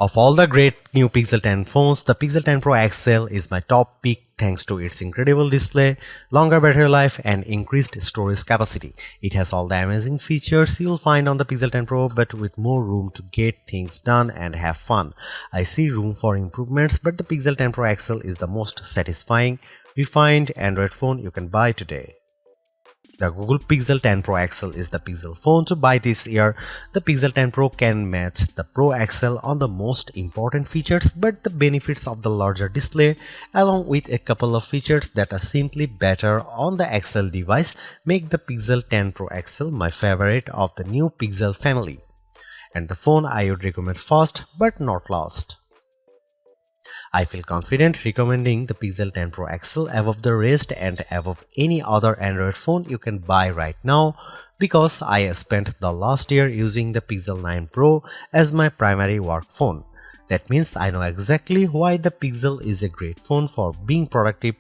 Of all the great new Pixel 10 phones, the Pixel 10 Pro XL is my top pick thanks to its incredible display, longer battery life and increased storage capacity. It has all the amazing features you'll find on the Pixel 10 Pro but with more room to get things done and have fun. I see room for improvements, but the Pixel 10 Pro XL is the most satisfying, refined Android phone you can buy today. The Google Pixel 10 Pro XL is the Pixel phone to buy this year. The Pixel 10 Pro can match the Pro XL on the most important features, but the benefits of the larger display, along with a couple of features that are simply better on the XL device, make the Pixel 10 Pro XL my favorite of the new Pixel family, and the phone I would recommend first but not last. I feel confident recommending the Pixel 10 Pro XL above the rest and above any other Android phone you can buy right now because I spent the last year using the Pixel 9 Pro as my primary work phone. That means I know exactly why the Pixel is a great phone for being productive,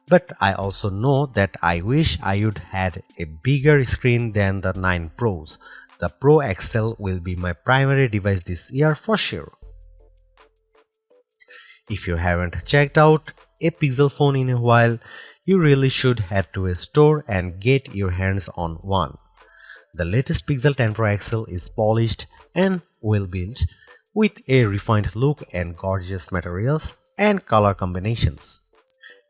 but I also know that I wish I would had a bigger screen than the 9 Pros. The Pro XL will be my primary device this year for sure. If you haven't checked out a Pixel phone in a while, you really should head to a store and get your hands on one. The latest Pixel 10 Pro XL is polished and well built with a refined look and gorgeous materials and color combinations.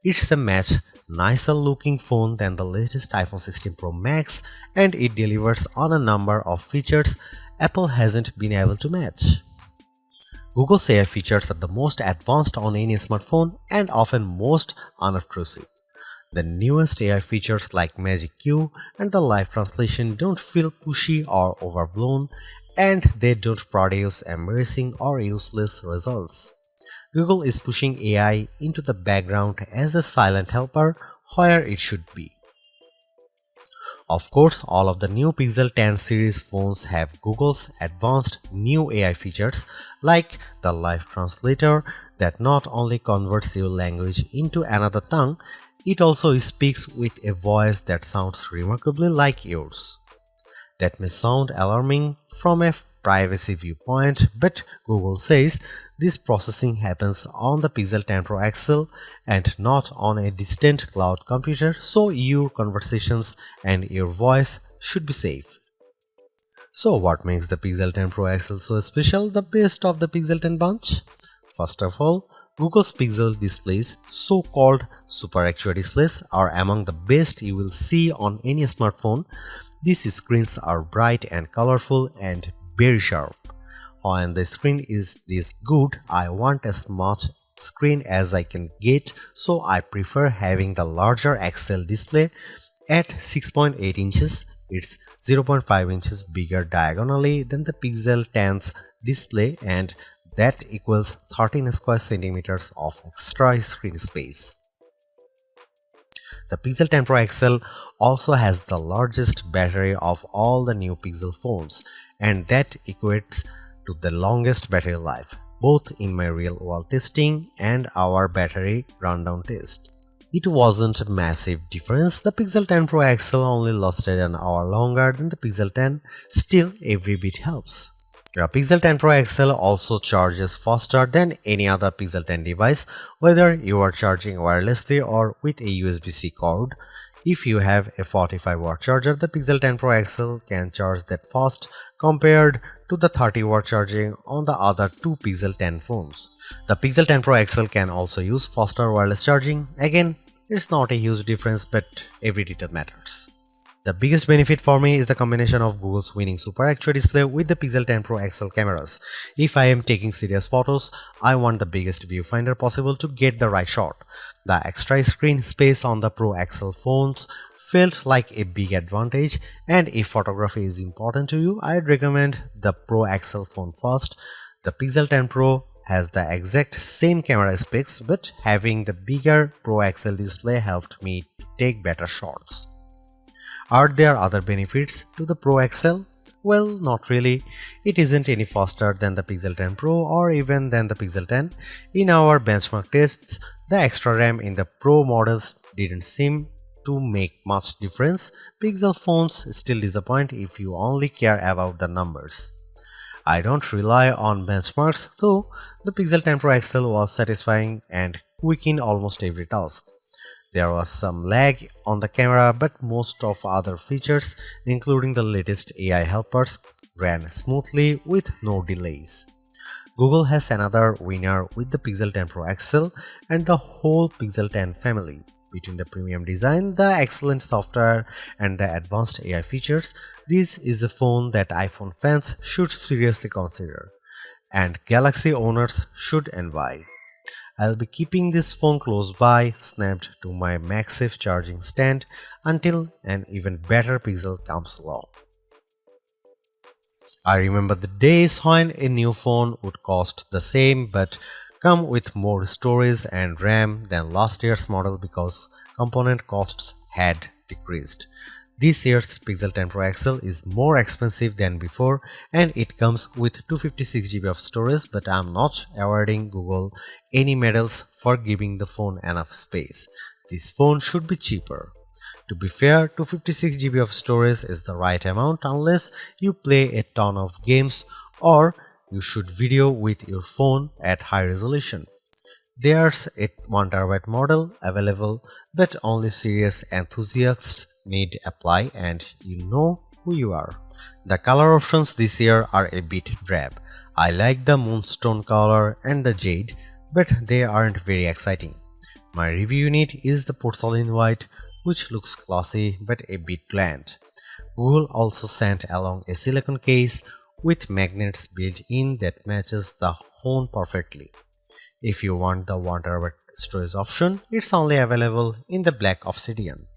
It's a much nicer looking phone than the latest iPhone 16 Pro Max, and it delivers on a number of features Apple hasn't been able to match. Google's AI features are the most advanced on any smartphone and often most unobtrusive. The newest AI features like Magic Q and the live translation don't feel pushy or overblown, and they don't produce embarrassing or useless results. Google is pushing AI into the background as a silent helper where it should be. Of course, all of the new Pixel 10 series phones have Google's advanced new AI features like the live translator that not only converts your language into another tongue, it also speaks with a voice that sounds remarkably like yours. That may sound alarming from a privacy viewpoint, but Google says this processing happens on the Pixel 10 Pro XL and not on a distant cloud computer, so your conversations and your voice should be safe. So what makes the Pixel 10 Pro XL so special, the best of the Pixel 10 bunch? First of all, Google's Pixel displays, so-called Super Actua displays, are among the best you will see on any smartphone. These screens are bright and colorful and very sharp. When the screen is this good, I want as much screen as I can get, so I prefer having the larger XL display at 6.8 inches. It's 0.5 inches bigger diagonally than the Pixel 10's display, and that equals 13 square centimeters of extra screen space. The Pixel 10 Pro XL also has the largest battery of all the new Pixel phones, and that equates to the longest battery life, both in my real-world testing and our battery rundown test. It wasn't a massive difference. The Pixel 10 Pro XL only lasted an hour longer than the Pixel 10, still every bit helps. The Pixel 10 Pro XL also charges faster than any other Pixel 10 device, whether you are charging wirelessly or with a USB-C cord. If you have a 45-watt charger, the Pixel 10 Pro XL can charge that fast compared to the 30-watt charging on the other two Pixel 10 phones. The Pixel 10 Pro XL can also use faster wireless charging. Again, it's not a huge difference, but every detail matters. The biggest benefit for me is the combination of Google's winning Super Actua display with the Pixel 10 Pro XL cameras. If I am taking serious photos, I want the biggest viewfinder possible to get the right shot. The extra screen space on the Pro XL phones felt like a big advantage, and if photography is important to you, I'd recommend the Pro XL phone first. The Pixel 10 Pro has the exact same camera specs, but having the bigger Pro XL display helped me to take better shots. Are there other benefits to the Pro XL? Well, not really. It isn't any faster than the Pixel 10 Pro or even than the Pixel 10. In our benchmark tests, the extra RAM in the Pro models didn't seem to make much difference. Pixel phones still disappoint if you only care about the numbers. I don't rely on benchmarks, though the Pixel 10 Pro XL was satisfying and quick in almost every task. There was some lag on the camera, but most of other features, including the latest AI helpers, ran smoothly with no delays. Google has another winner with the Pixel 10 Pro XL and the whole Pixel 10 family. Between the premium design, the excellent software, and the advanced AI features, this is a phone that iPhone fans should seriously consider, and Galaxy owners should envy. I'll be keeping this phone close by, snapped to my MagSafe charging stand until an even better Pixel comes along. I remember the days when a new phone would cost the same but come with more storage and RAM than last year's model because component costs had decreased. This year's Pixel 10 Pro XL is more expensive than before and it comes with 256GB of storage, but I'm not awarding Google any medals for giving the phone enough space. This phone should be cheaper. To be fair, 256GB of storage is the right amount unless you play a ton of games or you shoot video with your phone at high resolution. There's a 1TB model available, but only serious enthusiasts need apply, and you know who you are. The color options this year are a bit drab. I like the moonstone color and the jade, but they aren't very exciting. My review unit is the porcelain white, which looks classy but a bit bland. Google also sent along a silicone case with magnets built in that matches the phone perfectly. If you want the 1TB storage option, it's only available in the black obsidian.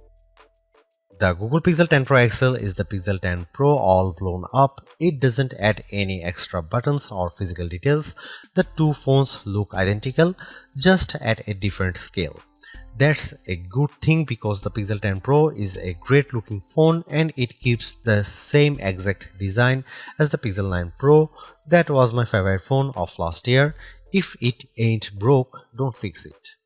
The Google Pixel 10 Pro XL is the Pixel 10 Pro all blown up. It doesn't add any extra buttons or physical details. The two phones look identical, just at a different scale. That's a good thing because the Pixel 10 Pro is a great looking phone and it keeps the same exact design as the Pixel 9 Pro. That was my favorite phone of last year. If it ain't broke, don't fix it.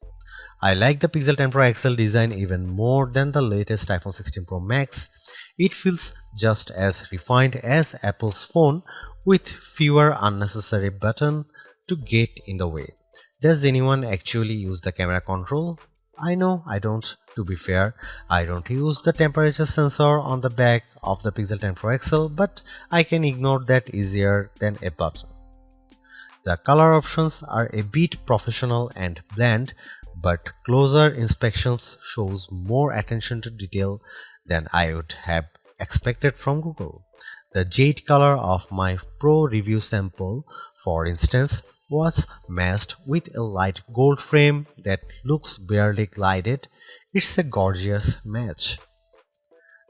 I like the Pixel 10 Pro XL design even more than the latest iPhone 16 Pro Max. It feels just as refined as Apple's phone with fewer unnecessary buttons to get in the way. Does anyone actually use the camera control? I know I don't. To be fair, I don't use the temperature sensor on the back of the Pixel 10 Pro XL, but I can ignore that easier than a button. The color options are a bit professional and bland, but closer inspections shows more attention to detail than I would have expected from Google. The jade color of my Pro review sample, for instance, was matched with a light gold frame that looks barely glided. It's a gorgeous match.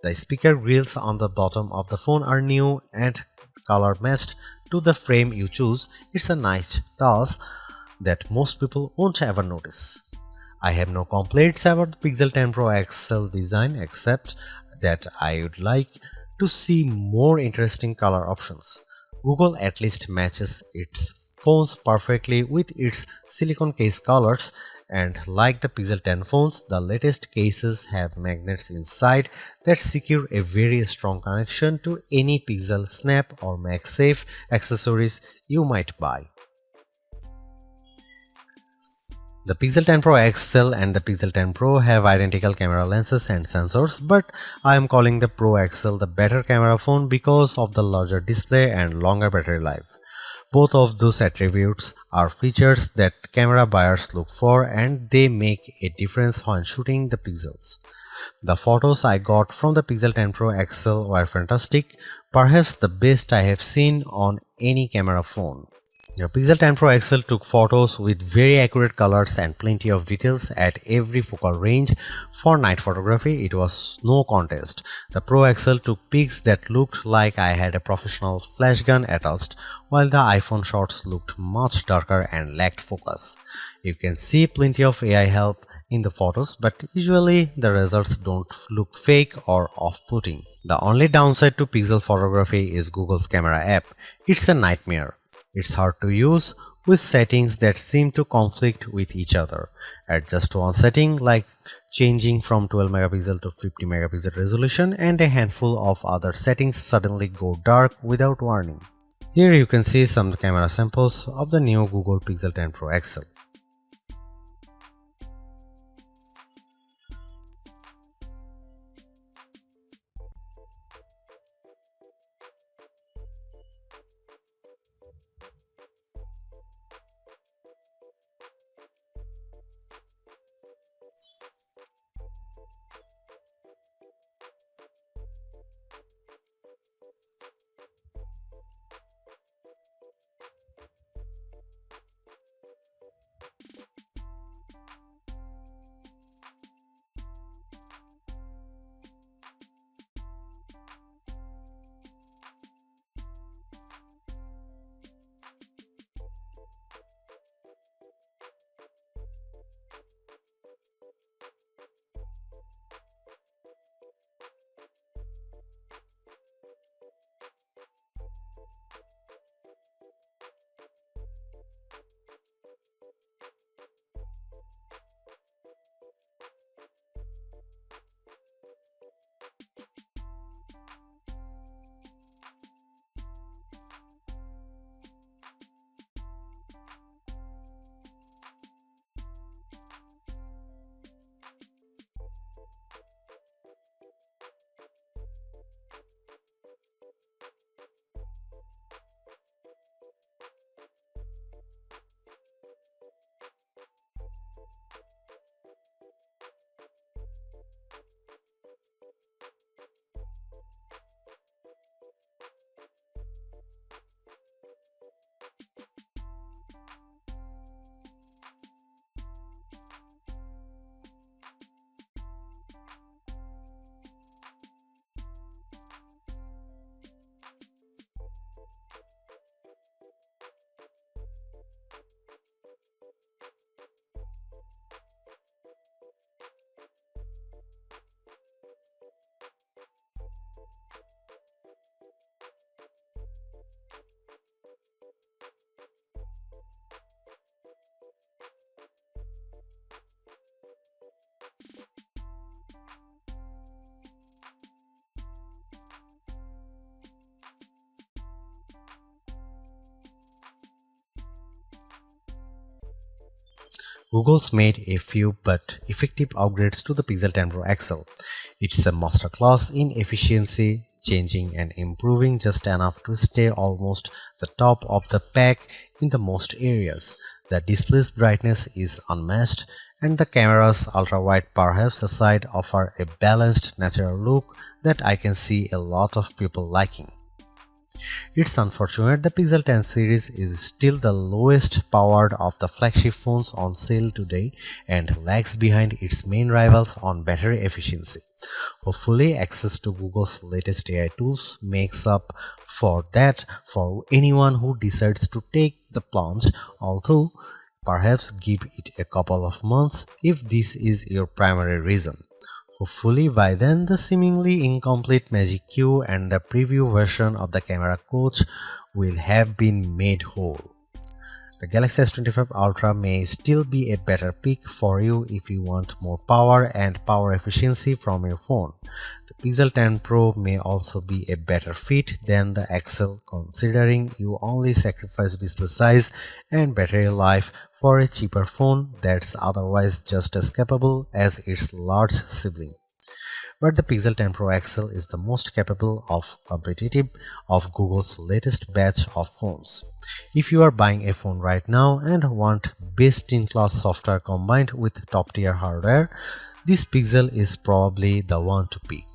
The speaker grills on the bottom of the phone are new and color matched to the frame you choose. It's a nice touch that most people won't ever notice. I have no complaints about the Pixel 10 Pro XL design except that I would like to see more interesting color options. Google at least matches its phones perfectly with its silicone case colors, and like the Pixel 10 phones, the latest cases have magnets inside that secure a very strong connection to any Pixel Snap or MagSafe accessories you might buy. The Pixel 10 Pro XL and the Pixel 10 Pro have identical camera lenses and sensors, but I am calling the Pro XL the better camera phone because of the larger display and longer battery life. Both of those attributes are features that camera buyers look for, and they make a difference when shooting the pixels. The photos I got from the Pixel 10 Pro XL were fantastic, perhaps the best I have seen on any camera phone. The Pixel 10 Pro XL took photos with very accurate colors and plenty of details at every focal range. For night photography, it was no contest. The Pro XL took pics that looked like I had a professional flash gun attached, while the iPhone shots looked much darker and lacked focus. You can see plenty of AI help in the photos, but usually the results don't look fake or off-putting. The only downside to Pixel photography is Google's camera app. It's a nightmare. It's hard to use with settings that seem to conflict with each other. Adjust one setting like changing from 12 megapixel to 50 megapixel resolution, and a handful of other settings suddenly go dark without warning. Here you can see some camera samples of the new Google Pixel 10 Pro XL. Google's made a few but effective upgrades to the Pixel 10 Pro XL. It's a masterclass in efficiency, changing and improving just enough to stay almost the top of the pack in the most areas. The display's brightness is unmatched, and the camera's ultra-wide perhaps aside offer a balanced natural look that I can see a lot of people liking. It's unfortunate the Pixel 10 series is still the lowest powered of the flagship phones on sale today and lags behind its main rivals on battery efficiency. Hopefully, access to Google's latest AI tools makes up for that for anyone who decides to take the plunge, although perhaps give it a couple of months if this is your primary reason. Hopefully by then the seemingly incomplete Magic Q and the preview version of the camera coach will have been made whole. The Galaxy S25 Ultra may still be a better pick for you if you want more power and power efficiency from your phone. The Pixel 10 Pro may also be a better fit than the XL considering you only sacrifice display size and battery life for a cheaper phone that's otherwise just as capable as its large sibling. But the Pixel 10 Pro XL is the most capable of competitive of Google's latest batch of phones. If you are buying a phone right now and want best-in-class software combined with top-tier hardware, this Pixel is probably the one to pick.